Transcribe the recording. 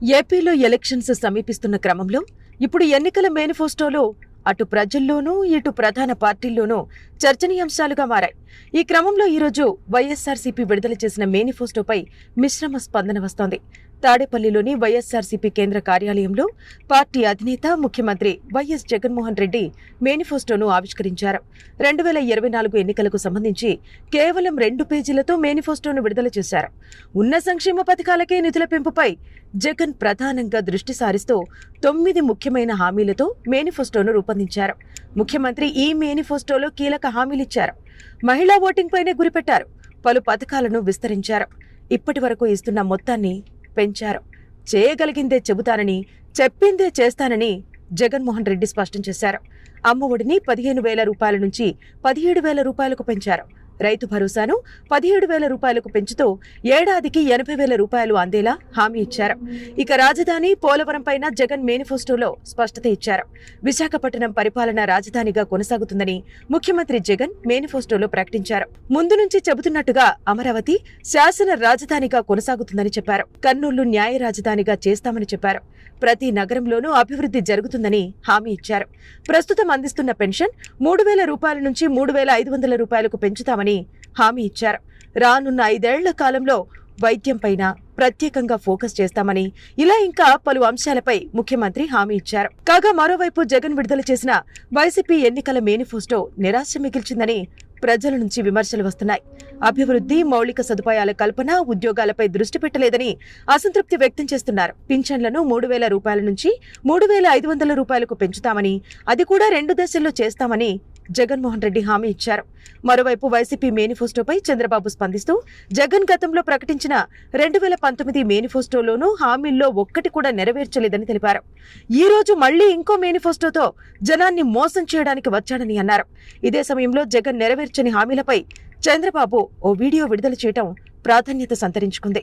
ఏపీలో ఎలక్షన్స్ సమీపిస్తున్న క్రమంలో ఇప్పుడు ఎన్నికల మేనిఫెస్టోలో అటు ప్రజల్లోనూ ఇటు ప్రధాన పార్టీల్లోనూ చర్చనీయాంశాలుగా మారాయి. ఈ క్రమంలో ఈరోజు వైఎస్ఆర్సీపీ విడుదల చేసిన మేనిఫెస్టోపై మిశ్రమ స్పందన వస్తోంది. తాడేపల్లిలోని వైఎస్ఆర్సీపీ కేంద్ర కార్యాలయంలో పార్టీ అధినేత ముఖ్యమంత్రి వైఎస్ జగన్మోహన్ రెడ్డి మేనిఫెస్టోను ఆవిష్కరించారు. 2024 ఎన్నికలకు సంబంధించి కేవలం 2 పేజీలతో మేనిఫెస్టోను విడుదల చేశారు. ఉన్న సంక్షేమ పథకాలకే నిధుల పెంపుపై జగన్ ప్రధానంగా దృష్టి సారిస్తూ 9 ముఖ్యమైన హామీలతో మేనిఫెస్టోను రూపొందించారు. ముఖ్యమంత్రి ఈ మేనిఫెస్టోలో కీలక హామీలిచ్చారు. మహిళా ఓటింగ్ పైనే గురిపెట్టారు. పలు పథకాలను విస్తరించారు. ఇప్పటి వరకు ఇస్తున్న మొత్తాన్ని పెంచారు. చేయగలిగిందే చెబుతానని, చెప్పిందే చేస్తానని జగన్మోహన్ రెడ్డి స్పష్టం చేశారు. అమ్మ ఒడిని 15,000 రూపాయల నుంచి 17,000 రూపాయలకు పెంచారు. రైతు భరోసాను 17,000 రూపాయలకు పెంచుతూ ఏడాదికి 80,000 రూపాయలు అందేలా హామీ ఇచ్చారు. ఇక రాజధాని పోలవరం పైన జగన్ మేనిఫెస్టోలో స్పష్టత ఇచ్చారు. విశాఖపట్నం పరిపాలన రాజధానిగా కొనసాగుతుందని ముఖ్యమంత్రి జగన్ మేనిఫెస్టోలో ప్రకటించారు. ముందు నుంచి చెబుతున్నట్టుగా అమరావతి శాసన రాజధానిగా కొనసాగుతుందని చెప్పారు. కర్నూలు న్యాయ రాజధానిగా చేస్తామని చెప్పారు. ప్రతి నగరంలోనూ అభివృద్ధి జరుగుతుందని హామీ ఇచ్చారు. ప్రస్తుతం అందిస్తున్న పెన్షన్ 3,000 రూపాయల నుంచి 3,500 రూపాయలకు పెంచుతామని హామీ ఇచ్చారు. రానున్న 5 ఏళ్ల కాలంలో వైద్యంపైన ప్రత్యేకంగా ఫోకస్ చేస్తామని, ఇలా ఇంకా పలు అంశాలపై ముఖ్యమంత్రి హామీ ఇచ్చారు. కాగా మరోవైపు జగన్ విడుదల చేసిన వైసీపీ ఎన్నికల మేనిఫెస్టో నిరాశ మిగిల్చిందని ప్రజల నుంచి విమర్శలు వస్తున్నాయి. అభివృద్ధి, మౌలిక సదుపాయాల కల్పన, ఉద్యోగాలపై దృష్టి పెట్టలేదని అసంతృప్తి వ్యక్తం చేస్తున్నారు. పింఛన్లను 3,000 రూపాయల నుంచి 3,500 రూపాయలకు పెంచుతామని, అది కూడా 2 దశల్లో చేస్తామని జగన్మోహన్ రెడ్డి హామీ ఇచ్చారు. మరోవైపు వైసీపీ మేనిఫెస్టోపై చంద్రబాబు స్పందిస్తూ జగన్ గతంలో ప్రకటించిన 2019 మేనిఫెస్టోలోనూ హామీల్లో ఒక్కటి కూడా నెరవేర్చలేదని తెలిపారు. ఈ రోజు మళ్లీ ఇంకో మేనిఫెస్టోతో జనాన్ని మోసం చేయడానికి వచ్చాడని అన్నారు. ఇదే సమయంలో జగన్ నెరవేర్చని హామీలపై చంద్రబాబు ఓ వీడియో విడుదల చేయడం ప్రాధాన్యత సంతరించుకుంది.